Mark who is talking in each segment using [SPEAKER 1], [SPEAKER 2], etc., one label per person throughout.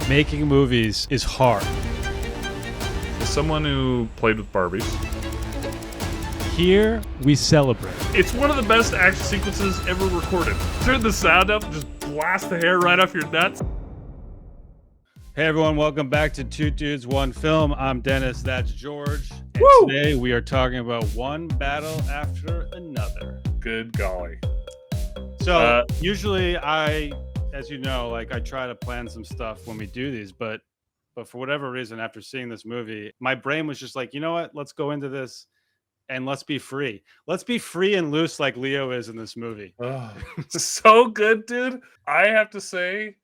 [SPEAKER 1] Making movies is hard.
[SPEAKER 2] As someone who played with Barbies,
[SPEAKER 1] Here we celebrate.
[SPEAKER 2] it's one of the best action sequences ever recorded. Turn the sound up and just blast the hair right off your nuts.
[SPEAKER 1] Hey everyone, welcome back to Two Dudes, One Film. I'm Dennis, that's George. And
[SPEAKER 2] Woo!
[SPEAKER 1] Today we are talking about one battle after another.
[SPEAKER 2] Good golly.
[SPEAKER 1] So usually as you know, I try to plan some stuff when we do these, but for whatever reason, after seeing this movie, my brain was just like, you know what? Let's go into this and let's be free. Let's be free and loose like Leo is in this movie.
[SPEAKER 2] Oh, so good, dude. I have to say,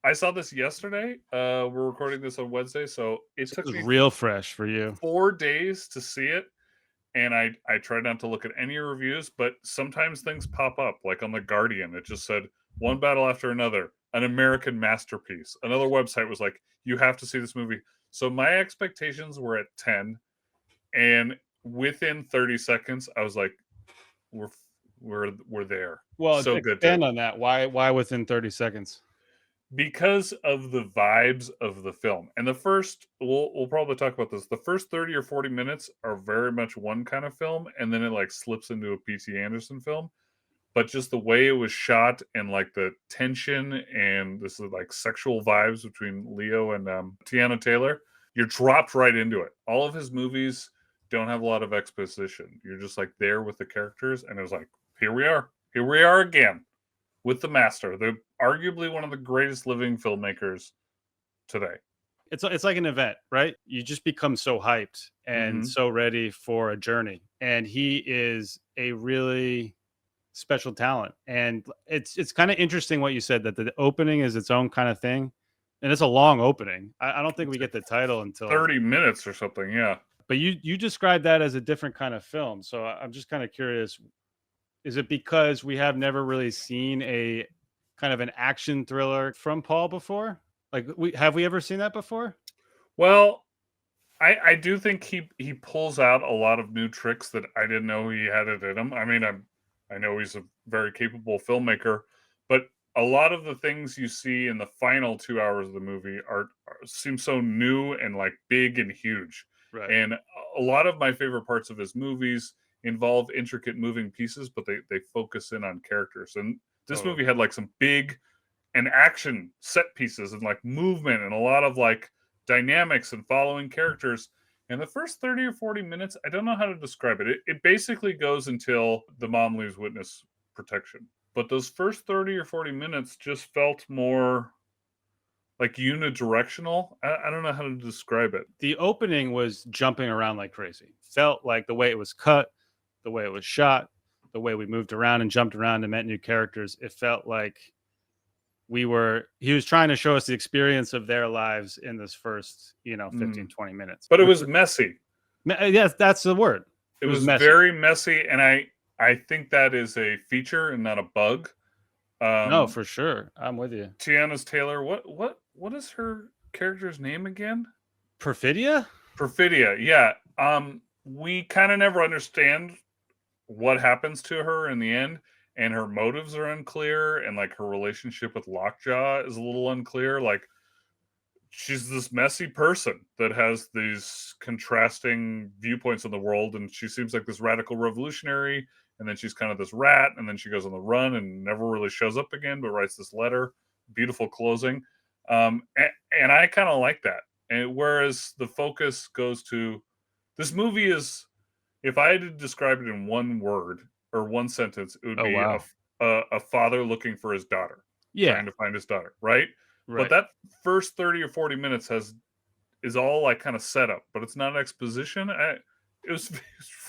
[SPEAKER 2] I saw this yesterday. We're recording this on Wednesday, so it took
[SPEAKER 1] This is
[SPEAKER 2] me
[SPEAKER 1] real fresh for you.
[SPEAKER 2] 4 days to see it. And I tried not to look at any reviews, but sometimes things pop up, like on The Guardian. It just said, one battle after another, an American masterpiece. Another website was like, you have to see this movie. So my expectations were at 10, and within 30 seconds, I was like, we're there.
[SPEAKER 1] Well,
[SPEAKER 2] So good,
[SPEAKER 1] expand
[SPEAKER 2] dude.
[SPEAKER 1] on that. Why within 30 seconds?
[SPEAKER 2] Because of the vibes of the film. And the first, we'll probably talk about this. The first 30 or 40 minutes are very much one kind of film, and then it like slips into a P.T. Anderson film. But just the way it was shot and like the tension and this is like sexual vibes between Leo and Tiana Taylor, you're dropped right into it. All of his movies don't have a lot of exposition. You're just like there with the characters, and it was like, here we are again with the master. They're arguably one of the greatest living filmmakers today.
[SPEAKER 1] It's like an event, right? You just become so hyped and so ready for a journey. And he is a really special talent. And it's kind of interesting what you said, that the opening is its own kind of thing. And it's a long opening. I don't think we get the title until
[SPEAKER 2] 30 minutes or something, yeah.
[SPEAKER 1] But you described that as a different kind of film. So I'm just kind of curious, is it because we have never really seen a kind of an action thriller from Paul before? Like, have we ever seen that before?
[SPEAKER 2] Well, I do think he pulls out a lot of new tricks that I didn't know he had it in him. I mean, I know he's a very capable filmmaker, but a lot of the things you see in the final 2 hours of the movie seem so new and like big and huge.
[SPEAKER 1] Right.
[SPEAKER 2] And a lot of my favorite parts of his movies involve intricate moving pieces, but they focus in on characters. And this movie had like some big and action set pieces and like movement and a lot of like dynamics and following characters. And the first 30 or 40 minutes, I don't know how to describe it. It basically goes until the mom leaves witness protection. But those first 30 or 40 minutes just felt more like unidirectional. I don't know how to describe it.
[SPEAKER 1] The opening was jumping around like crazy. Felt like the way it was cut, the way it was shot, the way we moved around and jumped around and met new characters. It felt like he was trying to show us the experience of their lives in this first 15 20 minutes,
[SPEAKER 2] but it was messy.
[SPEAKER 1] Yes, that's the word.
[SPEAKER 2] It was messy. Very messy, and I think that is a feature and not a bug.
[SPEAKER 1] No, for sure, I'm with you.
[SPEAKER 2] Tiana Taylor, what is her character's name again?
[SPEAKER 1] Perfidia,
[SPEAKER 2] yeah. We kind of never understand what happens to her in the end, and her motives are unclear, and like her relationship with Lockjaw is a little unclear. Like, she's this messy person that has these contrasting viewpoints on the world, and she seems like this radical revolutionary, and then she's kind of this rat, and then she goes on the run and never really shows up again, but writes this letter. Beautiful closing. And I kind of like that. And whereas the focus goes to this movie is, if I had to describe it in one word or one sentence, it would be a father looking for his daughter, trying to find his daughter, right? But that first 30 or 40 minutes is all like kind of setup, but it's not exposition. It was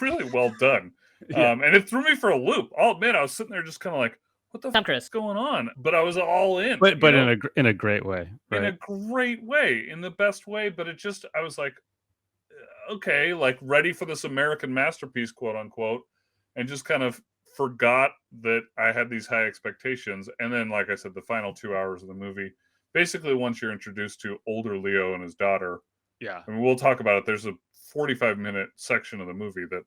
[SPEAKER 2] really well done. And it threw me for a loop. I'll admit, I was sitting there just kind of like, what the fuck is going on? But I was all in.
[SPEAKER 1] But in a great way. Right?
[SPEAKER 2] In a great way, in the best way. But I was like, okay, like ready for this American masterpiece, quote unquote, and just kind of forgot that I had these high expectations. And then, like I said, the final 2 hours of the movie, basically once you're introduced to older Leo and his daughter, I mean, we'll talk about it. There's a 45-minute section of the movie that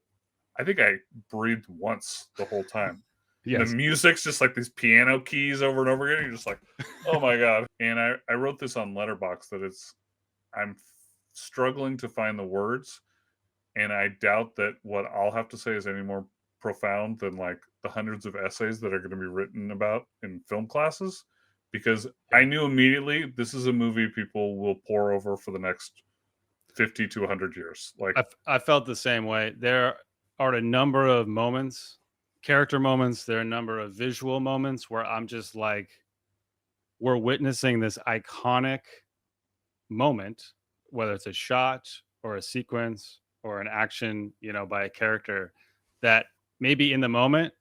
[SPEAKER 2] I think I breathed once the whole time. The
[SPEAKER 1] Yes.
[SPEAKER 2] music's just like these piano keys over and over again. You're just like, oh my god. And I wrote this on Letterbox that I'm struggling to find the words, and I doubt that what I'll have to say is any more profound than like the hundreds of essays that are going to be written about in film classes, because I
[SPEAKER 1] Yeah.
[SPEAKER 2] knew immediately this is a movie people will pour over for the next 50 to 100 years. Like,
[SPEAKER 1] I felt the same way. There are a number of moments, character moments. There are a number of visual moments where I'm just like, we're witnessing this iconic moment, whether it's a shot or a sequence or an action, by a character that maybe in the moment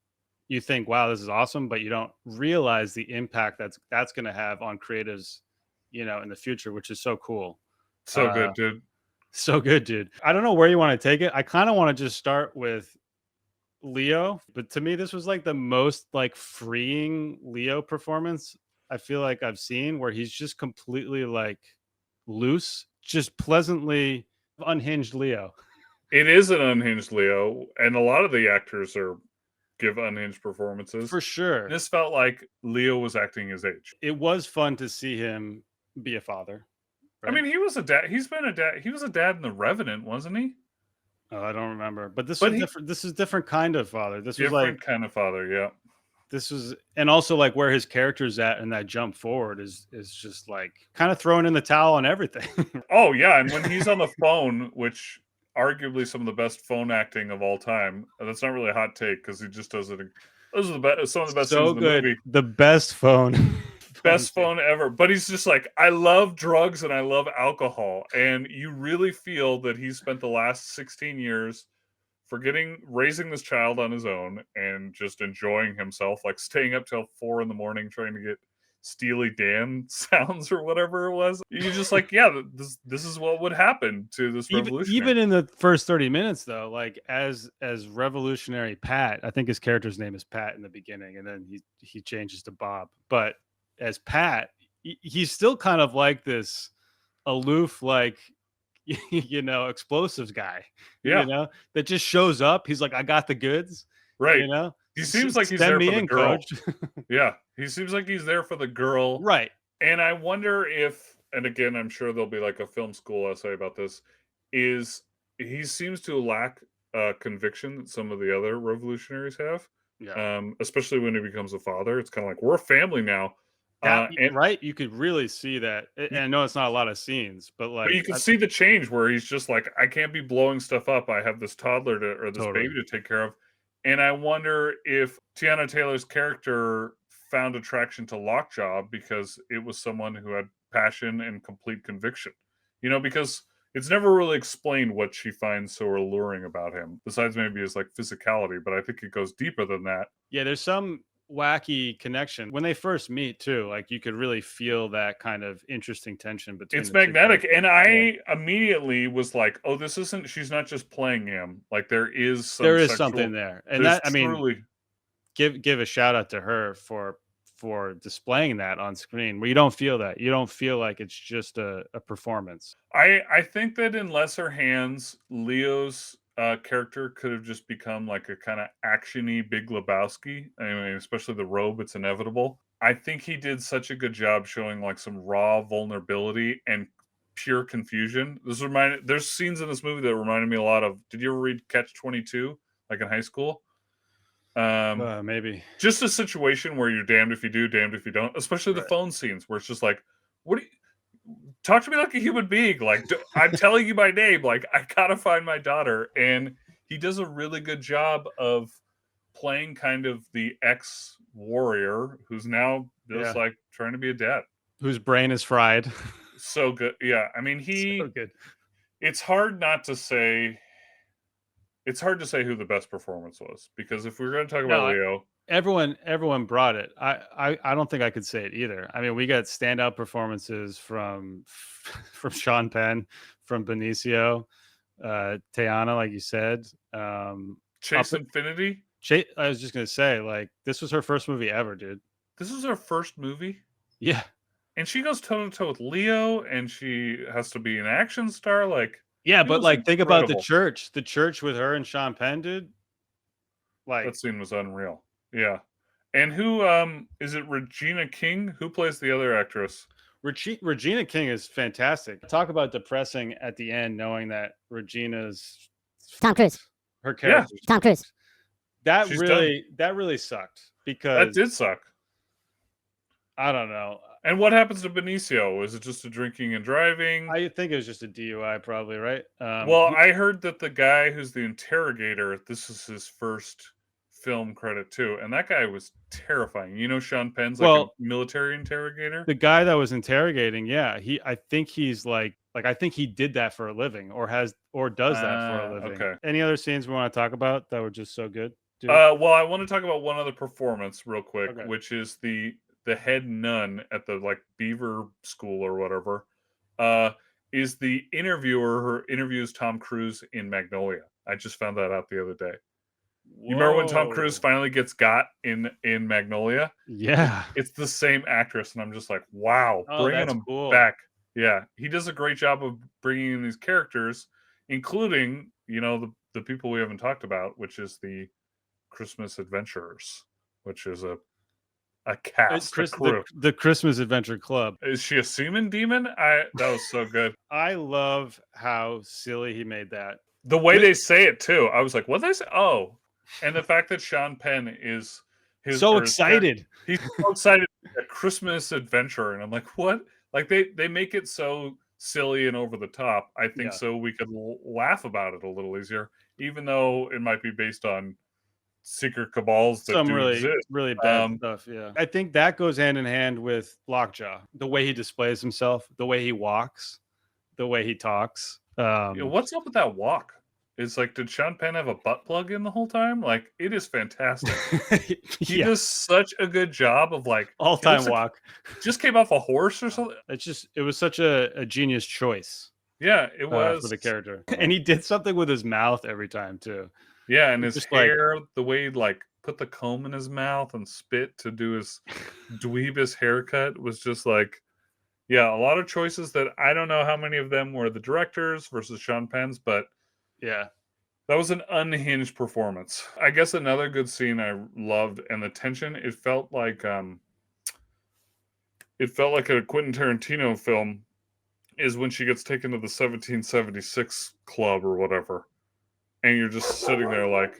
[SPEAKER 1] you think, wow, this is awesome, but you don't realize the impact that's going to have on creatives, in the future, which is so cool.
[SPEAKER 2] so
[SPEAKER 1] Uh,
[SPEAKER 2] good, dude.
[SPEAKER 1] so good, dude. I don't know where you want to take it. I kind of want to just start with Leo, but to me, this was like the most like freeing Leo performance I feel like I've seen, where he's just completely like loose, just pleasantly unhinged Leo.
[SPEAKER 2] It is an unhinged Leo, and a lot of the actors give unhinged performances.
[SPEAKER 1] For sure.
[SPEAKER 2] This felt like Leo was acting his age.
[SPEAKER 1] It was fun to see him be a father,
[SPEAKER 2] I
[SPEAKER 1] right?
[SPEAKER 2] mean, he was a dad. He's been a dad. He was a dad in The Revenant, wasn't he?
[SPEAKER 1] Oh, I don't remember, but this
[SPEAKER 2] But
[SPEAKER 1] was
[SPEAKER 2] he
[SPEAKER 1] different. This is different kind of father.
[SPEAKER 2] different kind of father. Yeah.
[SPEAKER 1] And also like where his character's at and that jump forward is just like kind of throwing in the towel on everything.
[SPEAKER 2] Oh yeah, and when he's on the phone, which arguably some of the best phone acting of all time. That's not really a hot take because he just does it. Those are some of the best scenes
[SPEAKER 1] So
[SPEAKER 2] in the
[SPEAKER 1] good.
[SPEAKER 2] movie.
[SPEAKER 1] The best phone.
[SPEAKER 2] Best
[SPEAKER 1] scene.
[SPEAKER 2] phone ever. But he's just like, I love drugs and I love alcohol. And you really feel that he spent the last 16 years raising this child on his own and just enjoying himself, like staying up till 4 in the morning trying to get Steely Dan sounds or whatever it was. You're just like, yeah, this is what would happen to this revolutionary.
[SPEAKER 1] Even in the first 30 minutes though, like as revolutionary Pat, I think his character's name is Pat in the beginning, and then he changes to Bob. But as Pat, he's still kind of like this aloof, like explosives guy,
[SPEAKER 2] Yeah,
[SPEAKER 1] that just shows up. He's like, I got the goods,
[SPEAKER 2] right. He seems like he's
[SPEAKER 1] Send
[SPEAKER 2] there
[SPEAKER 1] me
[SPEAKER 2] for the
[SPEAKER 1] in,
[SPEAKER 2] girl.
[SPEAKER 1] coach.
[SPEAKER 2] Yeah, he seems like he's there for the girl.
[SPEAKER 1] Right.
[SPEAKER 2] And I wonder if, and again, I'm sure there'll be like a film school essay about this, is he seems to lack conviction that some of the other revolutionaries have,
[SPEAKER 1] Yeah.
[SPEAKER 2] especially when he becomes a father. It's kind of like, we're a family now. And
[SPEAKER 1] Right. You could really see that. And I know it's not a lot of scenes, but
[SPEAKER 2] But
[SPEAKER 1] like
[SPEAKER 2] you can see the change where he's just like, I can't be blowing stuff up. I have this toddler or this
[SPEAKER 1] totally.
[SPEAKER 2] baby to take care of. And I wonder if Tiana Taylor's character found attraction to Lockjaw because it was someone who had passion and complete conviction. Because it's never really explained what she finds so alluring about him, besides maybe his like physicality, but I think it goes deeper than that.
[SPEAKER 1] Yeah, there's some wacky connection when they first meet too. Like you could really feel that kind of interesting tension between
[SPEAKER 2] It's
[SPEAKER 1] the two
[SPEAKER 2] magnetic,
[SPEAKER 1] characters.
[SPEAKER 2] and
[SPEAKER 1] Yeah.
[SPEAKER 2] I immediately was like, "Oh, this isn't she's not just playing him, like, there is some
[SPEAKER 1] There is something
[SPEAKER 2] sexual
[SPEAKER 1] there. And
[SPEAKER 2] there's
[SPEAKER 1] that, I mean,
[SPEAKER 2] truly."
[SPEAKER 1] give a shout out to her for displaying that on screen where you don't feel that. You don't feel like it's just a performance.
[SPEAKER 2] I think that in lesser hands, Leo's, character could have just become, like, a kinda actiony Big Lebowski. I mean, especially the robe, it's inevitable. I think he did such a good job showing, like, some raw vulnerability and pure confusion. There's scenes in this movie that reminded me a lot of, did you ever read Catch 22, like, in high school?
[SPEAKER 1] Maybe.
[SPEAKER 2] Just a situation where you're damned if you do, damned if you don't, especially the
[SPEAKER 1] Right.
[SPEAKER 2] phone scenes where it's just like, "What do you talk to me like a human being, like, I'm telling you my name, like, I gotta find my daughter," and he does a really good job of playing kind of the ex-warrior who's now just,
[SPEAKER 1] Yeah.
[SPEAKER 2] like, trying to be a dad.
[SPEAKER 1] Whose brain is fried.
[SPEAKER 2] So good. Yeah, I mean,
[SPEAKER 1] So good.
[SPEAKER 2] it's hard not to say it's hard to say who the best performance was, because if we're gonna talk about
[SPEAKER 1] No,
[SPEAKER 2] Leo.
[SPEAKER 1] everyone brought it. I don't think I could say it either. I mean, we got standout performances from from Sean Penn, from Benicio, Teyana, like you said. Up
[SPEAKER 2] Chase Infinity?
[SPEAKER 1] I was just gonna say, like, this was her first movie ever, dude.
[SPEAKER 2] This is her first movie?
[SPEAKER 1] Yeah,
[SPEAKER 2] And she goes toe to toe with Leo, and she has to be an action star. Like,
[SPEAKER 1] yeah,
[SPEAKER 2] it
[SPEAKER 1] but
[SPEAKER 2] was
[SPEAKER 1] like, think about
[SPEAKER 2] incredible.
[SPEAKER 1] the church with her and Sean Penn, dude.
[SPEAKER 2] That
[SPEAKER 1] Like,
[SPEAKER 2] scene was unreal. Yeah. And who is it? Regina King? Who plays the other actress?
[SPEAKER 1] Regina King is fantastic. Talk about depressing at the end, knowing that Regina's
[SPEAKER 3] Tom Cruise.
[SPEAKER 1] her
[SPEAKER 2] Yeah.
[SPEAKER 1] character.
[SPEAKER 3] Tom Cruise.
[SPEAKER 1] That
[SPEAKER 2] She's done.
[SPEAKER 1] really sucked
[SPEAKER 2] That
[SPEAKER 1] because
[SPEAKER 2] did suck.
[SPEAKER 1] I don't know.
[SPEAKER 2] And what happens to Benicio? Is it just a drinking and driving?
[SPEAKER 1] I think it was just a DUI, probably, right?
[SPEAKER 2] Well, I heard that the guy who's the interrogator, this is his first film credit too, and that guy was terrifying. You know, Sean Penn's like a
[SPEAKER 1] Well,
[SPEAKER 2] military interrogator.
[SPEAKER 1] the guy that was interrogating, yeah, I think he's like I think he did that for a living, or does that for a living.
[SPEAKER 2] Okay.
[SPEAKER 1] Any other scenes we want to talk about that were just so good? Dude?
[SPEAKER 2] Well, I want to talk about one other performance real quick,
[SPEAKER 1] Okay.
[SPEAKER 2] which is the head nun at the like Beaver School or whatever. Is the interviewer who interviews Tom Cruise in Magnolia. I just found that out the other day. You remember when Tom Cruise
[SPEAKER 1] Whoa.
[SPEAKER 2] finally gets got in Magnolia?
[SPEAKER 1] Yeah.
[SPEAKER 2] It's the same actress, and I'm just like, wow,
[SPEAKER 1] Oh,
[SPEAKER 2] bringing
[SPEAKER 1] that's
[SPEAKER 2] him
[SPEAKER 1] cool.
[SPEAKER 2] back. Yeah, he does a great job of bringing in these characters, including, you know, the people we haven't talked about, which is the Christmas Adventurers, which is a cast, a crew.
[SPEAKER 1] The Christmas Adventure Club.
[SPEAKER 2] Is she a semen demon? That was so good.
[SPEAKER 1] I love how silly he made that.
[SPEAKER 2] The way they say it too, I was like, "What did they say?" Oh, and the fact that Sean Penn is
[SPEAKER 1] so excited.
[SPEAKER 2] He's so excited. A Christmas adventure, and I'm like, "What?" Like they make it so silly and over the top. I think so we could laugh about it a little easier, even though it might be based on secret cabals that
[SPEAKER 1] Some
[SPEAKER 2] do exist.
[SPEAKER 1] really bad stuff. Yeah, I think that goes hand in hand with Lockjaw. The way he displays himself, the way he walks, the way he talks.
[SPEAKER 2] What's up with that walk? It's like, did Sean Penn have a butt plug in the whole time? Like, it is fantastic. He does such a good job of like
[SPEAKER 1] all-time walk.
[SPEAKER 2] Just came off a horse or something.
[SPEAKER 1] It was such a genius choice.
[SPEAKER 2] Yeah, it was
[SPEAKER 1] for the character, and he did something with his mouth every time too.
[SPEAKER 2] Yeah, and his hair, the way he like put the comb in his mouth and spit to do his dweebus haircut was just like, yeah, a lot of choices that I don't know how many of them were the directors versus Sean Penn's, but
[SPEAKER 1] yeah,
[SPEAKER 2] that was an unhinged performance. I guess another good scene I loved, and the tension, it felt like a Quentin Tarantino film, is when she gets taken to the 1776 club or whatever, and you're just sitting there like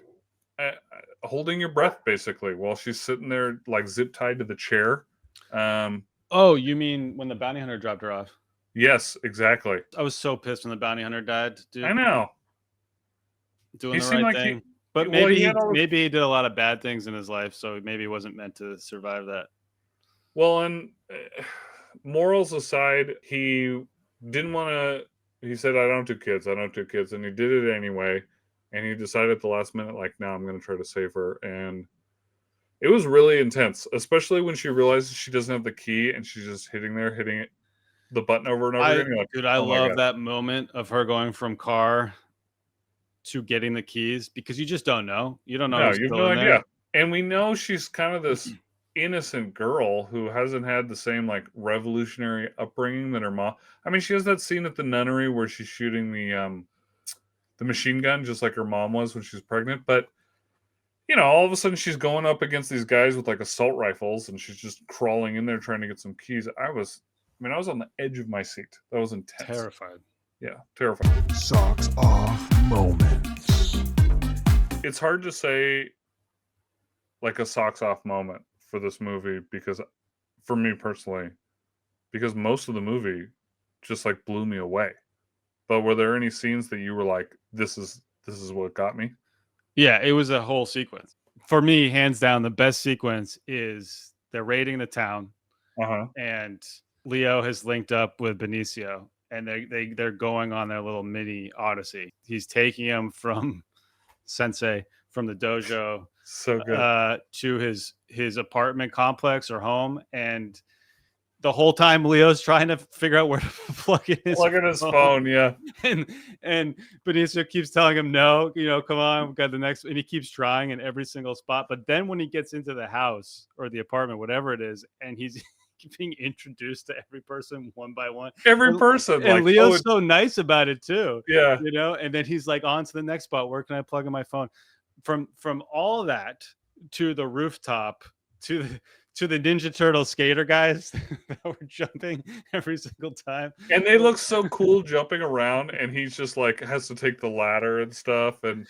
[SPEAKER 2] holding your breath basically while she's sitting there like zip tied to the chair.
[SPEAKER 1] Oh, you mean when the bounty hunter dropped her off?
[SPEAKER 2] Yes, exactly.
[SPEAKER 1] I was so pissed when the bounty hunter died, dude.
[SPEAKER 2] I know.
[SPEAKER 1] Doing the right thing. But maybe he did a lot of bad things in his life, so maybe he wasn't meant to survive that.
[SPEAKER 2] Well, and morals aside, he didn't want to. He said, I don't do kids, and he did it anyway. And he decided at the last minute, like, no, I'm going to try to save her. And it was really intense, especially when she realizes she doesn't have the key and she's just hitting the button over and over again. Like,
[SPEAKER 1] dude, I love that moment of her going from car to getting the keys, because you just don't know. You don't know.
[SPEAKER 2] No, you have no idea. And we know she's kind of this innocent girl who hasn't had the same like revolutionary upbringing that her mom. I mean, she has that scene at the nunnery where she's shooting the machine gun just like her mom was when she was pregnant. But you know, all of a sudden she's going up against these guys with like assault rifles, and she's just crawling in there trying to get some keys. I was on the edge of my seat. That was intense.
[SPEAKER 1] Terrified.
[SPEAKER 2] Yeah, terrified.
[SPEAKER 4] Socks off moments.
[SPEAKER 2] It's hard to say like a socks off moment for this movie, because for me personally, because most of the movie just like blew me away. But were there any scenes that you were like, this is what got me?
[SPEAKER 1] Yeah, it was a whole sequence. For me, hands down, the best sequence is they're raiding the town, and Leo has linked up with Benicio, and they're going on their little mini odyssey. He's taking him from Sensei, from the dojo,
[SPEAKER 2] so good,
[SPEAKER 1] to his apartment complex or home, and the whole time Leo's trying to figure out where to plug in his
[SPEAKER 2] phone. Yeah,
[SPEAKER 1] and Benicio keeps telling him no, come on, we've got the next, and he keeps trying in every single spot. But then when he gets into the house or the apartment, whatever it is, and he's being introduced to every person one by one.
[SPEAKER 2] And
[SPEAKER 1] like, Leo's so nice about it too.
[SPEAKER 2] Yeah.
[SPEAKER 1] And then he's like, on to the next spot. Where can I plug in my phone? From all that to the rooftop to the Ninja Turtle skater guys that were jumping every single time.
[SPEAKER 2] And they look so cool jumping around, and he's just like has to take the ladder and stuff, and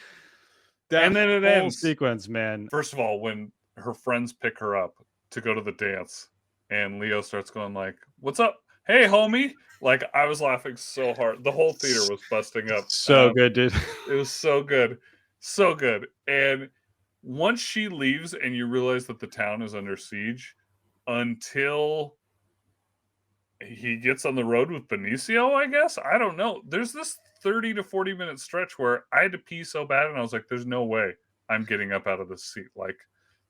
[SPEAKER 1] That
[SPEAKER 2] then it
[SPEAKER 1] whole
[SPEAKER 2] ends.
[SPEAKER 1] sequence, man.
[SPEAKER 2] First of all, when her friends pick her up to go to the dance, and Leo starts going like, "What's up? Hey, homie!" Like I was laughing so hard. The whole theater was busting up.
[SPEAKER 1] So good, dude.
[SPEAKER 2] It was so good, so good. And once she leaves, and you realize that the town is under siege, until he gets on the road with Benicio, I guess. I don't know. There's this 30 to 40-minute stretch where I had to pee so bad, and I was like, there's no way I'm getting up out of this seat. Like,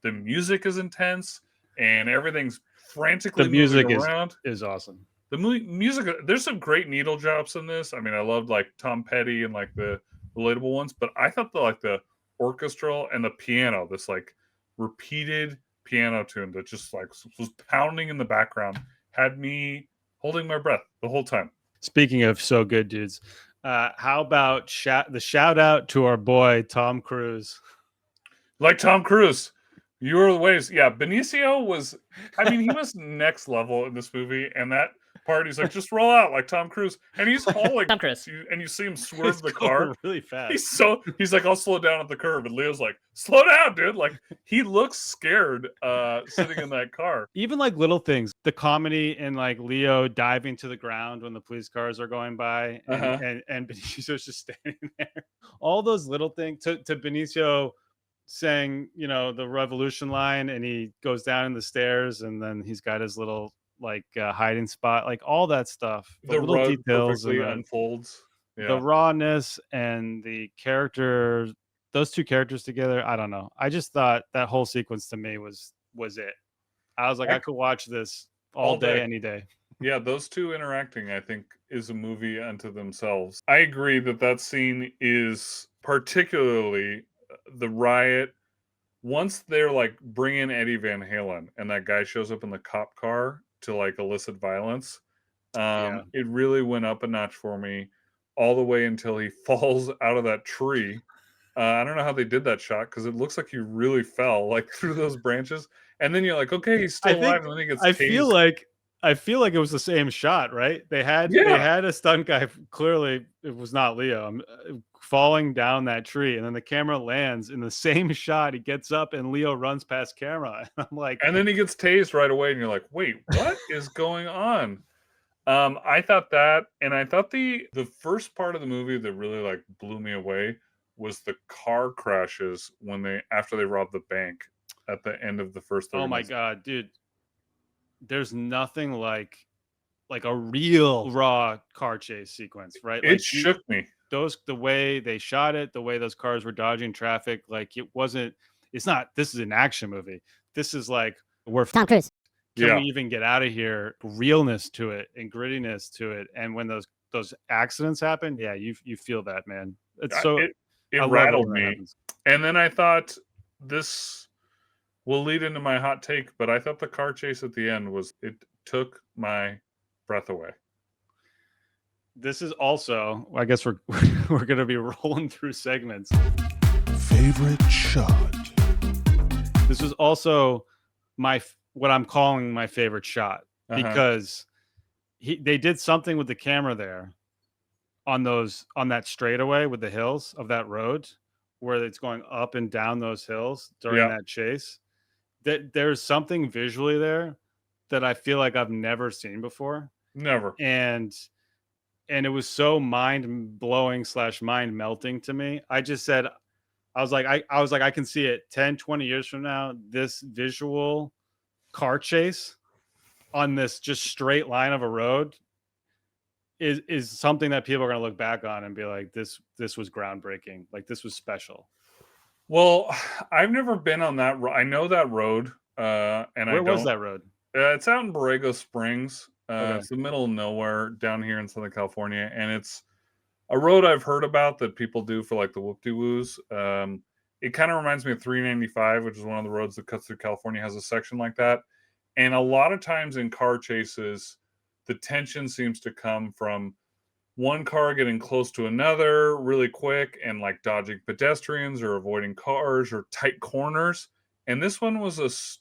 [SPEAKER 2] the music is intense, and everything's frantically
[SPEAKER 1] The music
[SPEAKER 2] moving around.
[SPEAKER 1] is awesome.
[SPEAKER 2] The music, there's some great needle drops in this. I mean, I loved like Tom Petty and like the relatable ones, but I thought the orchestral and the piano, this like repeated piano tune that just like was pounding in the background, had me holding my breath the whole time.
[SPEAKER 1] Speaking of so good, dudes, how about the shout out to our boy Tom Cruise?
[SPEAKER 2] Like Tom Cruise, you were the ways. Yeah, Benicio was. I mean, he was next level in this movie, and that part he's like, just roll out like Tom Cruise, and he's hauling
[SPEAKER 3] Tom Cruise.
[SPEAKER 2] and you see him swerve
[SPEAKER 1] He's
[SPEAKER 2] the
[SPEAKER 1] going
[SPEAKER 2] car
[SPEAKER 1] really fast.
[SPEAKER 2] He's like, I'll slow down at the curve, and Leo's like, slow down, dude. Like he looks scared sitting in that car.
[SPEAKER 1] Even like little things, the comedy in like Leo diving to the ground when the police cars are going by, and Benicio's just standing there. All those little things to Benicio saying, you know, the revolution line, and he goes down the stairs, and then he's got his little like hiding spot, like all that stuff.
[SPEAKER 2] The
[SPEAKER 1] little
[SPEAKER 2] rug
[SPEAKER 1] details
[SPEAKER 2] perfectly
[SPEAKER 1] and
[SPEAKER 2] unfolds.
[SPEAKER 1] the rawness and the character, those two characters together. I don't know. I just thought that whole sequence to me was it. I was like, I could watch this all day, any day.
[SPEAKER 2] Yeah, those two interacting, I think, is a movie unto themselves. I agree that scene is particularly the riot. Once they're like bringing Eddie Van Halen, and that guy shows up in the cop car to like elicit violence, it really went up a notch for me, all the way until he falls out of that tree. I don't know how they did that shot, because it looks like he really fell like through those branches, and then you're like, okay, he's still alive, and then he gets tased.
[SPEAKER 1] I feel like it was the same shot, right? They had a stunt guy. Clearly, it was not Leo falling down that tree, and then the camera lands in the same shot. He gets up, and Leo runs past camera. I'm like,
[SPEAKER 2] and then he gets tased right away, and you're like, wait, what is going on? I thought that, and I thought the first part of the movie that really like blew me away was the car crashes after they robbed the bank at the end of the first 30
[SPEAKER 1] oh my
[SPEAKER 2] minutes.
[SPEAKER 1] God, dude. There's nothing like a real raw car chase sequence, right?
[SPEAKER 2] It shook me.
[SPEAKER 1] The way they shot it, the way those cars were dodging traffic, like it's not, this is an action movie. This is like, we're
[SPEAKER 3] Tom Cruise.
[SPEAKER 1] Can we even get out of here? Realness to it and grittiness to it. And when those accidents happen, yeah, you feel that, man. It's so
[SPEAKER 2] it rattled me. And then I thought this will lead into my hot take, but I thought the car chase at the end it took my breath away.
[SPEAKER 1] This is also, I guess we're going to be rolling through segments.
[SPEAKER 4] Favorite shot.
[SPEAKER 1] This is also what I'm calling my favorite shot, because they did something with the camera there on that straightaway with the hills of that road, where it's going up and down those hills during that chase. There's something visually there that I feel like I've never seen before.
[SPEAKER 2] Never.
[SPEAKER 1] And it was so mind blowing / mind melting to me. I was like, I can see it 10, 20 years from now, this visual car chase on this just straight line of a road is something that people are going to look back on and be like, this was groundbreaking. Like, this was special.
[SPEAKER 2] Well, I've never been on that. I know that road. Where
[SPEAKER 1] was that road?
[SPEAKER 2] It's out in Borrego Springs. It's the middle of nowhere down here in Southern California. And it's a road I've heard about that people do for like the whoop-de-woos. It kind of reminds me of 395, which is one of the roads that cuts through California, has a section like that. And a lot of times in car chases, the tension seems to come from one car getting close to another really quick and like dodging pedestrians or avoiding cars or tight corners. And this one was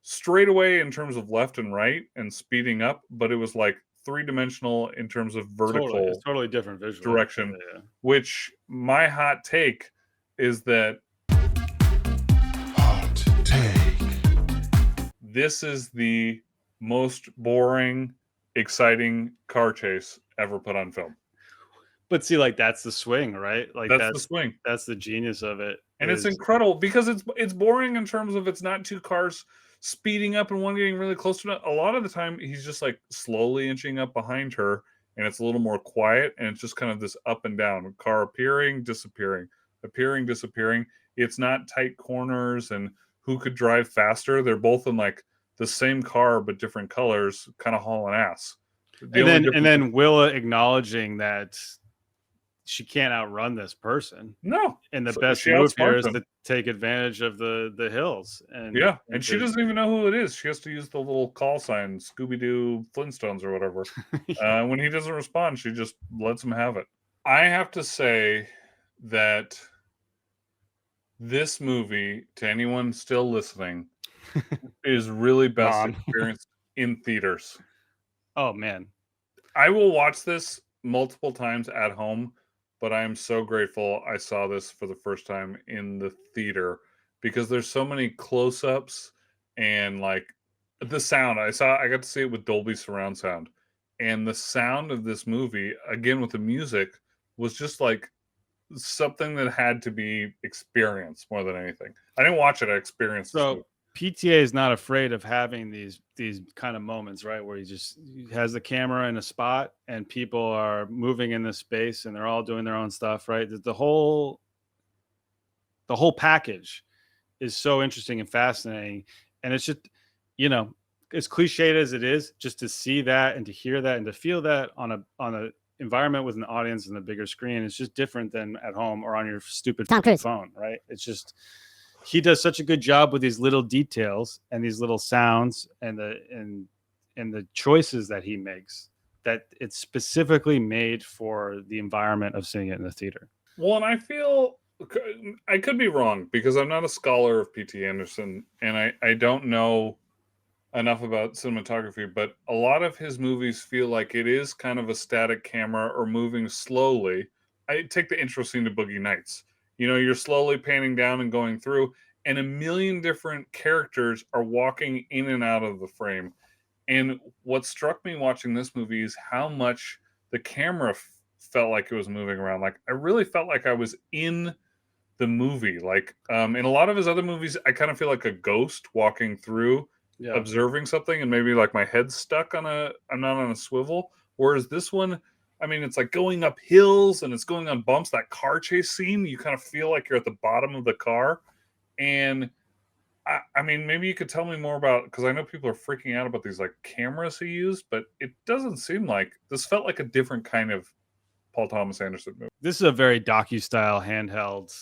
[SPEAKER 2] straight away in terms of left and right and speeding up, but it was like three-dimensional in terms of
[SPEAKER 1] Totally, it's
[SPEAKER 2] vertical
[SPEAKER 1] totally different visually.
[SPEAKER 2] direction,
[SPEAKER 1] Yeah.
[SPEAKER 2] which my hot take is that
[SPEAKER 4] Hot take.
[SPEAKER 2] this is the most boring, exciting car chase ever put on film.
[SPEAKER 1] But see, like that's the swing, right? Like
[SPEAKER 2] That's the swing.
[SPEAKER 1] That's the genius of it.
[SPEAKER 2] And it's incredible because it's boring in terms of it's not two cars speeding up and one getting really close to it. A lot of the time he's just like slowly inching up behind her, and it's a little more quiet, and it's just kind of this up and down, car appearing, disappearing, appearing, disappearing. It's not tight corners and who could drive faster. They're both in like the same car but different colors, kind of hauling ass.
[SPEAKER 1] And then Willa acknowledging that she can't outrun this person.
[SPEAKER 2] No.
[SPEAKER 1] And the best move here is to take advantage of the hills. And
[SPEAKER 2] and she doesn't even know who it is. She has to use the little call sign, Scooby-Doo Flintstones or whatever. When he doesn't respond, she just lets him have it. I have to say that this movie, to anyone still listening, is really best experienced in theaters.
[SPEAKER 1] Oh, man.
[SPEAKER 2] I will watch this multiple times at home, but I am so grateful I saw this for the first time in the theater because there's so many close-ups and like the sound. I got to see it with Dolby surround sound, and the sound of this movie, again with the music, was just like something that had to be experienced more than anything. I didn't watch it, I experienced it.
[SPEAKER 1] So PTA is not afraid of having these kind of moments, right? Where he has the camera in a spot and people are moving in the space and they're all doing their own stuff, right? The whole package is so interesting and fascinating. And it's just, as cliched as it is, just to see that and to hear that and to feel that on a environment with an audience and a bigger screen, it's just different than at home or on your stupid phone, right? It's just, he does such a good job with these little details and these little sounds and the choices that he makes, that it's specifically made for the environment of seeing it in the theater.
[SPEAKER 2] Well, and I feel I could be wrong because I'm not a scholar of P.T. Anderson and I don't know enough about cinematography, but a lot of his movies feel like it is kind of a static camera or moving slowly. I take the intro scene to Boogie Nights. You're slowly panning down and going through, and a million different characters are walking in and out of the frame. And what struck me watching this movie is how much the camera felt like it was moving around. Like, I really felt like I was in the movie. Like, in a lot of his other movies, I kind of feel like a ghost walking through, observing something, and maybe like my head's stuck I'm not on a swivel. Whereas this one, I mean, it's like going up hills and it's going on bumps. That car chase scene, you kind of feel like you're at the bottom of the car. And I mean, maybe you could tell me more about, because I know people are freaking out about these like cameras he used, but it doesn't seem like, this felt like a different kind of Paul Thomas Anderson movie.
[SPEAKER 1] This is a very docu-style handheld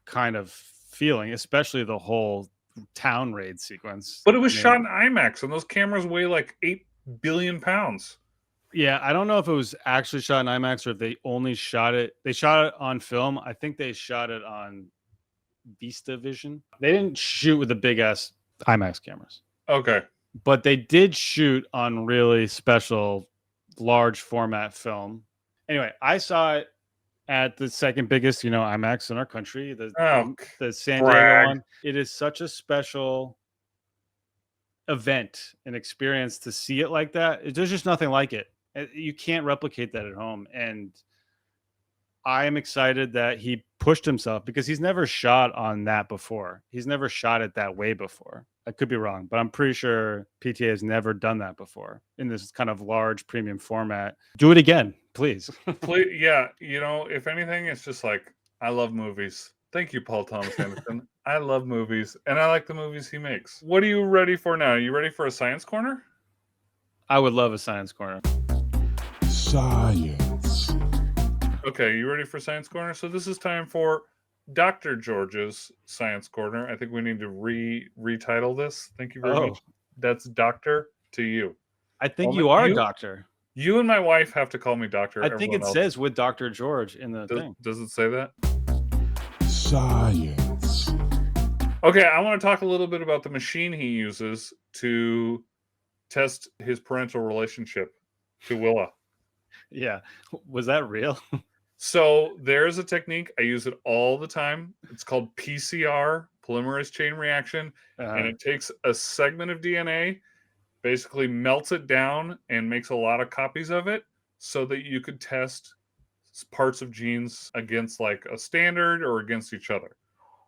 [SPEAKER 1] kind of feeling, especially the whole town raid sequence.
[SPEAKER 2] But it was shot in IMAX, and those cameras weigh like 8 billion pounds.
[SPEAKER 1] Yeah, I don't know if it was actually shot in IMAX or if they only shot it. They shot it on film. I think they shot it on VistaVision. They didn't shoot with the big ass IMAX cameras.
[SPEAKER 2] Okay.
[SPEAKER 1] But they did shoot on really special large format film. Anyway, I saw it at the second biggest, IMAX in our country, the San Diego one. It is such a special event and experience to see it like that. There's just nothing like it. You can't replicate that at home. And I am excited that he pushed himself because he's never shot on that before. He's never shot it that way before. I could be wrong, but I'm pretty sure PTA has never done that before in this kind of large premium format. Do it again, please.
[SPEAKER 2] Please, yeah. If anything, it's just like, I love movies. Thank you, Paul Thomas Anderson. I love movies, and I like the movies he makes. What are you ready for now? Are you ready for a science corner?
[SPEAKER 1] I would love a science corner.
[SPEAKER 4] Science.
[SPEAKER 2] Okay, you ready for science corner? So this is time for Dr. George's science corner. I think we need to retitle this. Thank you very much. That's doctor to you.
[SPEAKER 1] I think you are a doctor.
[SPEAKER 2] You and my wife have to call me doctor.
[SPEAKER 1] I think it says with Dr. George in the thing.
[SPEAKER 2] Does it say that?
[SPEAKER 4] Science.
[SPEAKER 2] Okay, I want to talk a little bit about the machine he uses to test his parental relationship to Willa.
[SPEAKER 1] Yeah. Was that real?
[SPEAKER 2] So there's a technique, I use it all the time. It's called PCR, polymerase chain reaction, and it takes a segment of DNA, basically melts it down and makes a lot of copies of it so that you could test parts of genes against like a standard or against each other.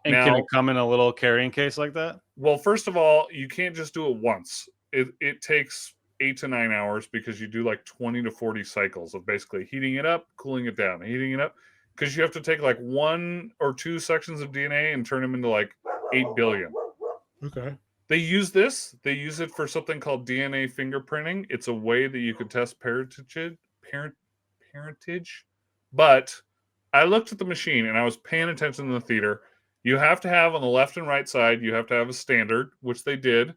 [SPEAKER 1] And can
[SPEAKER 2] Now,
[SPEAKER 1] it come in a little carrying case like that?
[SPEAKER 2] well, first of all, you can't just do it once. It takes 8 to 9 hours because you do like 20 to 40 cycles of basically heating it up, cooling it down, heating it up. Because you have to take like 1 or 2 sections of DNA and turn them into like 8 billion.
[SPEAKER 1] Okay.
[SPEAKER 2] They use this. They use it for something called DNA fingerprinting. It's a way that you could test parentage. But I looked at the machine and I was paying attention in the theater. You have to have on the left and right side, you have to have a standard, which they did.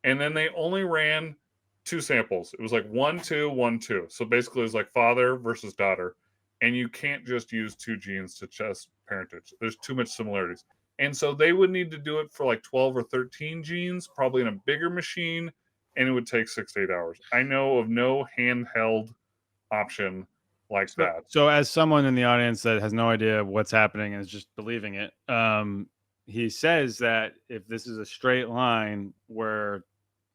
[SPEAKER 2] And then they only ran 2 samples. It was like 1, 2, 1, 2. So basically it was like father versus daughter. And you can't just use 2 genes to test parentage. There's too much similarities. And so they would need to do it for like 12 or 13 genes, probably in a bigger machine, and it would take 6 to 8 hours. I know of no handheld option like that.
[SPEAKER 1] So as someone in the audience that has no idea what's happening and is just believing it, he says that if this is a straight line where,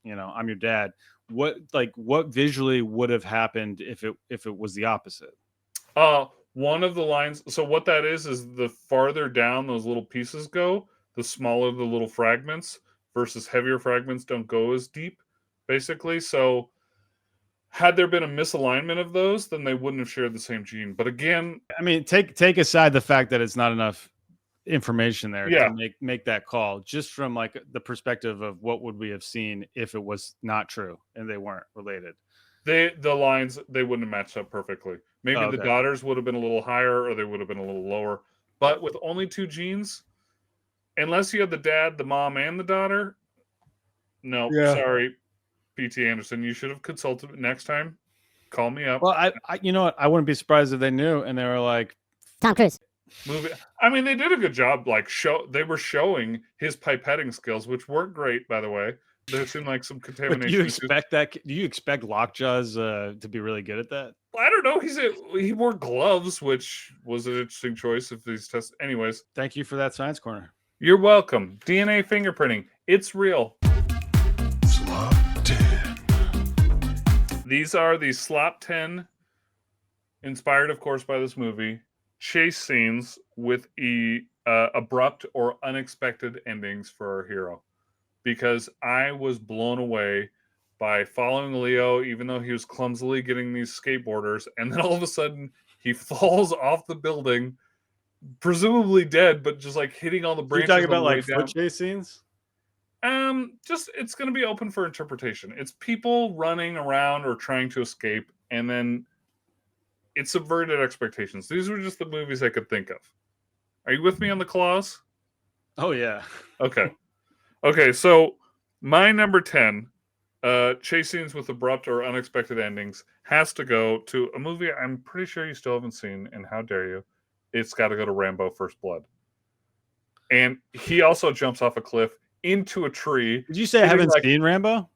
[SPEAKER 1] I'm your dad, what visually would have happened if it was the opposite?
[SPEAKER 2] One of the lines, so what that is the farther down those little pieces go, the smaller the little fragments versus heavier fragments don't go as deep, basically. So had there been a misalignment of those, then they wouldn't have shared the same gene. But again,
[SPEAKER 1] I mean, take aside the fact that it's not enough information there
[SPEAKER 2] Yeah.
[SPEAKER 1] to make that call, just from like the perspective of what would we have seen if it was not true and they weren't related.
[SPEAKER 2] the lines, they wouldn't have matched up perfectly. Maybe
[SPEAKER 1] Oh,
[SPEAKER 2] the
[SPEAKER 1] okay.
[SPEAKER 2] daughters would have been a little higher or they would have been a little lower. But with only 2 genes, unless you have the dad, the mom, and the daughter, no,
[SPEAKER 1] Yeah.
[SPEAKER 2] sorry, PT Anderson, you should have consulted next time. Call me up.
[SPEAKER 1] Well, I you know what? I wouldn't be surprised if they knew and they were like,
[SPEAKER 3] Tom Cruise.
[SPEAKER 2] Move it. I mean, they did a good job. Like they were showing his pipetting skills, which weren't great, by the way. There seemed like some
[SPEAKER 1] but
[SPEAKER 2] contamination.
[SPEAKER 1] do you
[SPEAKER 2] issues.
[SPEAKER 1] expect that? Do you expect Lockjaw's to be really good at that?
[SPEAKER 2] I don't know. He wore gloves, which was an interesting choice if these tests. Anyways,
[SPEAKER 1] Thank you for that science corner.
[SPEAKER 2] you're welcome. DNA fingerprinting. It's real.
[SPEAKER 4] Slop 10.
[SPEAKER 2] These are the Slop 10, inspired, of course, by this movie, chase scenes with abrupt or unexpected endings for our hero. Because I was blown away by following Leo, even though he was clumsily getting these skateboarders, and then all of a sudden he falls off the building, presumably dead, but just like hitting all the
[SPEAKER 1] You're
[SPEAKER 2] branches.
[SPEAKER 1] talking
[SPEAKER 2] on the
[SPEAKER 1] about
[SPEAKER 2] way
[SPEAKER 1] like
[SPEAKER 2] down.
[SPEAKER 1] foot chase scenes?
[SPEAKER 2] Just it's going to be open for interpretation. It's people running around or trying to escape, and then it subverted expectations. These were just the movies I could think of. Are you with me on the clause?
[SPEAKER 1] Oh yeah.
[SPEAKER 2] Okay, so my number 10, chase scenes with abrupt or unexpected endings, has to go to a movie I'm pretty sure you still haven't seen, and how dare you. It's got to go to Rambo First Blood. And he also jumps off a cliff into a tree.
[SPEAKER 1] Did you say I haven't seen Rambo?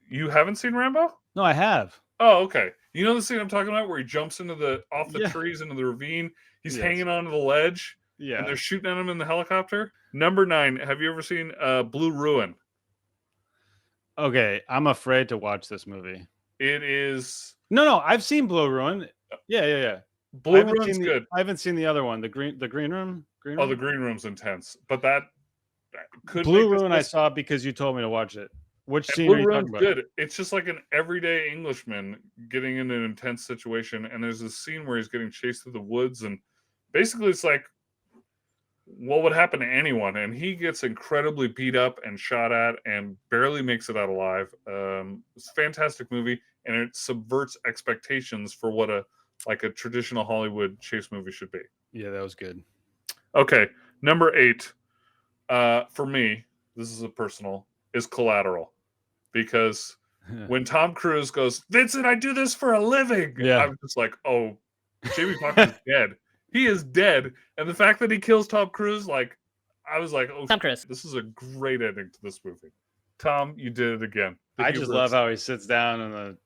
[SPEAKER 2] You haven't seen Rambo?
[SPEAKER 1] No, I have.
[SPEAKER 2] Oh, okay. You know the scene I'm talking about where he jumps off the
[SPEAKER 1] Yeah.
[SPEAKER 2] trees into the ravine? He's
[SPEAKER 1] Yes.
[SPEAKER 2] hanging onto the ledge, and
[SPEAKER 1] Yeah.
[SPEAKER 2] they're shooting at him in the helicopter. Number 9, have you ever seen Blue Ruin?
[SPEAKER 1] Okay, I'm afraid to watch this movie.
[SPEAKER 2] It is...
[SPEAKER 1] No, I've seen Blue Ruin. Yeah.
[SPEAKER 2] Blue Ruin's good.
[SPEAKER 1] I haven't seen the other one, the green room.
[SPEAKER 2] Oh, the green room's intense, but that could
[SPEAKER 1] Blue
[SPEAKER 2] make this
[SPEAKER 1] Ruin I
[SPEAKER 2] list.
[SPEAKER 1] saw because you told me to watch it. Which
[SPEAKER 2] And
[SPEAKER 1] scene
[SPEAKER 2] Blue
[SPEAKER 1] are you
[SPEAKER 2] Ruin's
[SPEAKER 1] talking about?
[SPEAKER 2] good. It's just like an everyday Englishman getting in an intense situation, and there's this scene where he's getting chased through the woods, and basically it's like what would happen to anyone, and he gets incredibly beat up and shot at and barely makes it out alive. It's a fantastic movie, and it subverts expectations for what a traditional Hollywood chase movie should be.
[SPEAKER 1] Yeah, that was good.
[SPEAKER 2] Okay, number 8, for me, this is a personal, is Collateral. Because when Tom Cruise goes, Vincent, I do this for a living.
[SPEAKER 1] Yeah.
[SPEAKER 2] I'm just like, oh, Jamie Foxx is dead. He is dead. And the fact that he kills Tom Cruise, like, I was like, oh,
[SPEAKER 3] Tom Cruise.
[SPEAKER 2] this is a great ending to this movie. Tom, you did it again.
[SPEAKER 1] I just love how he sits down in the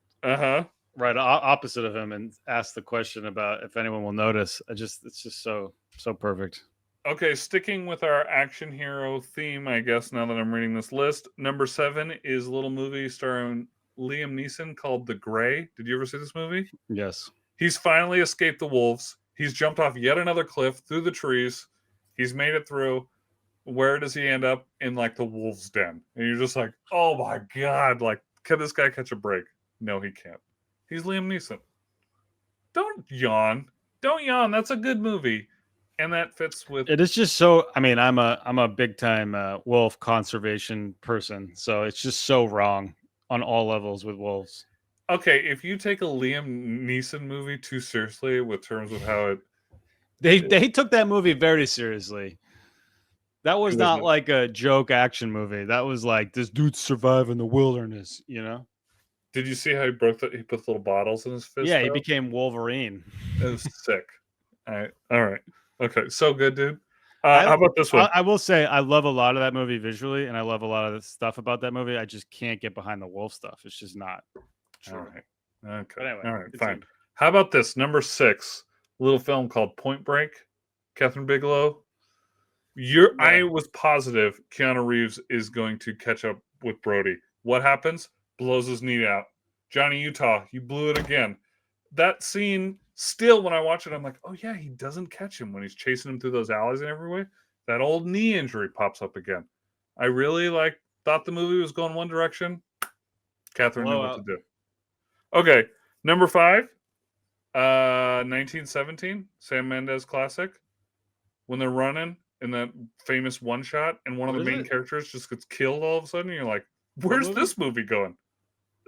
[SPEAKER 1] right opposite of him and asks the question about if anyone will notice. It's just so perfect.
[SPEAKER 2] Okay, sticking with our action hero theme, I guess, now that I'm reading this list, number 7 is a little movie starring Liam Neeson called The Grey. Did you ever see this movie?
[SPEAKER 1] Yes.
[SPEAKER 2] He's finally escaped the wolves. He's jumped off yet another cliff through the trees. He's made it through. Where does he end up? In like the wolves' den. And you're just like, oh my God, like, can this guy catch a break? No, he can't. He's Liam Neeson. Don't yawn. Don't yawn. That's a good movie. And that fits with
[SPEAKER 1] it. Is just so, I mean, I'm a big time wolf conservation person, so it's just so wrong on all levels with wolves.
[SPEAKER 2] Okay, if you take a Liam Neeson movie too seriously with terms of how it
[SPEAKER 1] they took that movie very seriously. That was not
[SPEAKER 2] wasn't.
[SPEAKER 1] like a joke action movie. That was like, this dude survived in the wilderness, you know?
[SPEAKER 2] Did you see how he broke he put little bottles in his fist?
[SPEAKER 1] Yeah, he became Wolverine.
[SPEAKER 2] It was sick. All right. Okay, so good, dude. How about this one?
[SPEAKER 1] I will say I love a lot of that movie visually, and I love a lot of the stuff about that movie. I just can't get behind the wolf stuff. It's just not true.
[SPEAKER 2] All right. Okay.
[SPEAKER 1] But anyway,
[SPEAKER 2] all right,
[SPEAKER 1] it's
[SPEAKER 2] fine. How about this? Number 6, a little film called Point Break. Catherine Bigelow. I was positive Keanu Reeves is going to catch up with Brody. What happens? Blows his knee out. Johnny Utah, you blew it again. That scene, still when I watch it, I'm like, oh yeah, he doesn't catch him when he's chasing him through those alleys and everywhere. That old knee injury pops up again. I really thought the movie was going one direction. Catherine knew what to do. Okay, number 5, 1917, Sam Mendes classic. When they're running in that famous one shot, and one of the main characters just gets killed all of a sudden, and you're like, where's this movie going?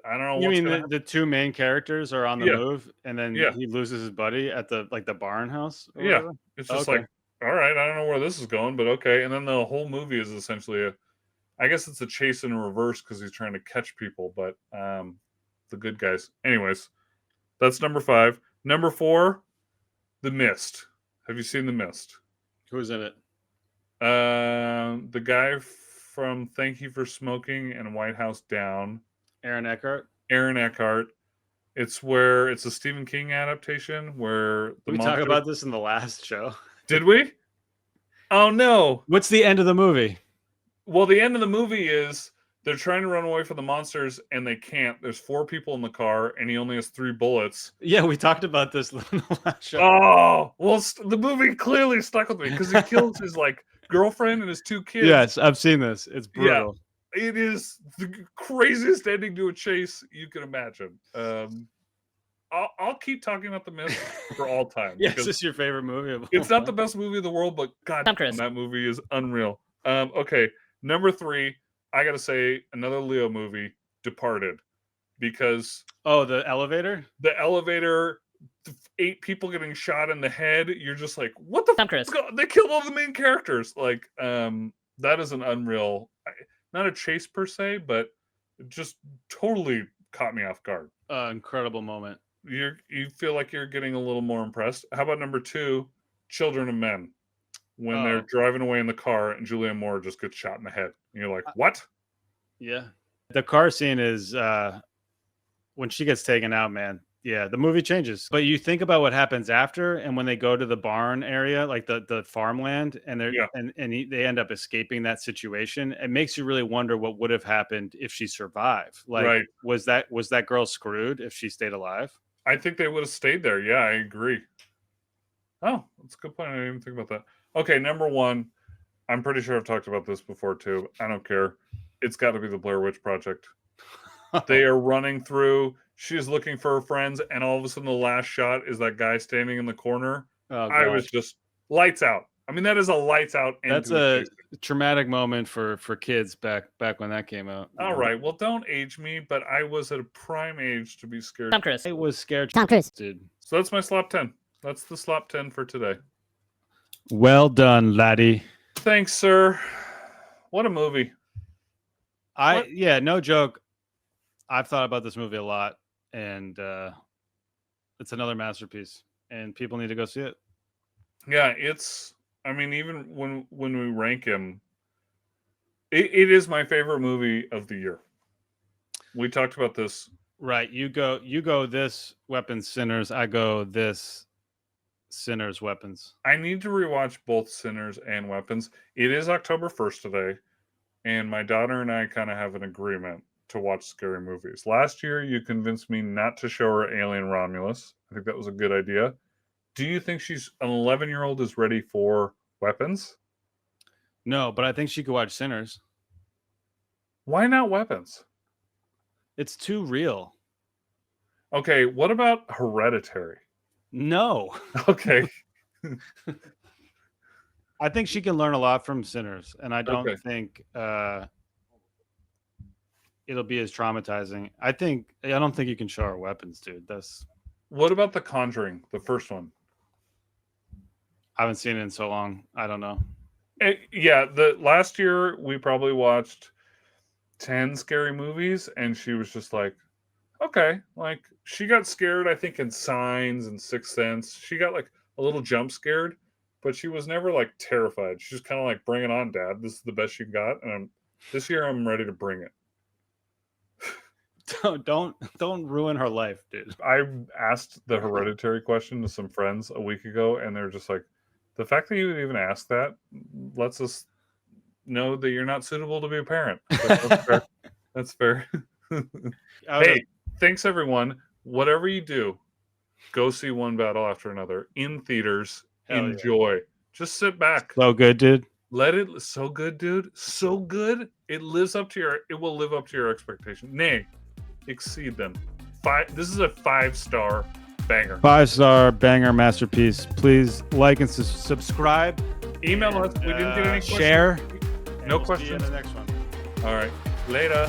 [SPEAKER 2] I don't know.
[SPEAKER 1] You mean the two main characters are on the move, and then he loses his buddy at the barn house?
[SPEAKER 2] Yeah, whatever? It's just like, all right, I don't know where this is going, but okay. And then the whole movie is essentially I guess it's a chase in reverse because he's trying to catch people, but the good guys. Anyways, that's number 5. Number 4, The Mist. Have you seen The Mist?
[SPEAKER 1] Who's in it?
[SPEAKER 2] The guy from Thank You for Smoking and White House Down.
[SPEAKER 1] Aaron
[SPEAKER 2] Eckhart. It's a Stephen King adaptation where
[SPEAKER 1] we talk about this in the last show.
[SPEAKER 2] Did we? Oh no.
[SPEAKER 1] What's the end of the movie?
[SPEAKER 2] Well, the end of the movie is they're trying to run away from the monsters and they can't. There's 4 people in the car and he only has 3 bullets.
[SPEAKER 1] Yeah, we talked about this in the last show.
[SPEAKER 2] Oh, well, the movie clearly stuck with me because he kills his girlfriend and his 2 kids.
[SPEAKER 1] Yes, I've seen this. It's brutal.
[SPEAKER 2] Yeah. It is the craziest ending to a chase you can imagine. I'll keep talking about The Mist for all time.
[SPEAKER 1] Yes, this is your favorite movie.
[SPEAKER 2] It's not the best movie in the world, but God, that movie is unreal. Okay, number 3, I gotta say another Leo movie, Departed, because
[SPEAKER 1] the elevator.
[SPEAKER 2] The elevator. 8 people getting shot in the head. You're just like, what the fuck? They killed all the main characters. That is an unreal. Not a chase per se, but it just totally caught me off guard.
[SPEAKER 1] Incredible moment.
[SPEAKER 2] You feel like you're getting a little more impressed. How about number 2, Children of Men? When they're driving away in the car and Julianne Moore just gets shot in the head. And you're like, what?
[SPEAKER 1] Yeah. The car scene is when she gets taken out, man. Yeah, the movie changes. But you think about what happens after, and when they go to the barn area, like the farmland, and they end up escaping that situation, it makes you really wonder what would have happened if she survived. Was that girl screwed if she stayed alive?
[SPEAKER 2] I think they would have stayed there. Yeah, I agree. Oh, that's a good point. I didn't even think about that. Okay, number 1. I'm pretty sure I've talked about this before too. I don't care. It's got to be the Blair Witch Project. They are running through. She's looking for her friends, and all of a sudden, the last shot is that guy standing in the corner. I was just lights out. I mean, that is a lights out.
[SPEAKER 1] That's a traumatic moment for kids back when that came out.
[SPEAKER 2] All right, well, don't age me, but I was at a prime age to be scared.
[SPEAKER 3] Tom Cruise.
[SPEAKER 1] I was scared.
[SPEAKER 3] Tom Cruise.
[SPEAKER 1] Dude.
[SPEAKER 2] So that's my Slop 10. That's the Slop 10 for today.
[SPEAKER 1] Well done, laddie.
[SPEAKER 2] Thanks, sir. What a movie.
[SPEAKER 1] No joke. I've thought about this movie a lot, and it's another masterpiece, and people need to go see it.
[SPEAKER 2] Yeah, it's I mean, even when we rank him, it is my favorite movie of the year. We talked about this.
[SPEAKER 1] Right. You go this weapons sinners. I go this sinners weapons.
[SPEAKER 2] I need to rewatch both Sinners and Weapons. It is October 1st today, and my daughter and I kind of have an agreement to watch scary movies. Last year, you convinced me not to show her Alien Romulus. I think that was a good idea. Do you think she's an 11-year-old is ready for Weapons?
[SPEAKER 1] No, but I think she could watch Sinners.
[SPEAKER 2] Why not Weapons?
[SPEAKER 1] It's too real.
[SPEAKER 2] Okay, what about Hereditary?
[SPEAKER 1] No.
[SPEAKER 2] Okay.
[SPEAKER 1] I think she can learn a lot from Sinners, and I don't
[SPEAKER 2] Okay.
[SPEAKER 1] think it'll be as traumatizing. I don't think you can show her weapons, dude.
[SPEAKER 2] What about The Conjuring, the first one?
[SPEAKER 1] I haven't seen it in so long. I don't know.
[SPEAKER 2] Yeah, the last year we probably watched 10 scary movies, and she was just like, okay. Like, she got scared, I think, in Signs and Sixth Sense. She got like a little jump scared, but she was never like terrified. She's kind of like, bring it on, Dad. This is the best you got, and this year I'm ready to bring it.
[SPEAKER 1] Don't ruin her life, dude.
[SPEAKER 2] I asked the Hereditary question to some friends a week ago, and they're just like, the fact that you would even ask that lets us know that you're not suitable to be a parent. That's fair. That's fair. Hey, thanks everyone. Whatever you do, go see One Battle After Another in theaters.
[SPEAKER 1] Hell
[SPEAKER 2] Enjoy. Yeah. Just sit back.
[SPEAKER 1] So good, dude.
[SPEAKER 2] Let it. So good, dude. So good. It lives up to your. It will live up to your expectation. Nay, exceed them. This is a 5-star banger.
[SPEAKER 1] 5-star banger masterpiece. Please like and subscribe.
[SPEAKER 2] Email us. We didn't get any questions.
[SPEAKER 1] Share.
[SPEAKER 2] No
[SPEAKER 1] We'll
[SPEAKER 2] questions.
[SPEAKER 1] see you in the next one.
[SPEAKER 2] All right. Later.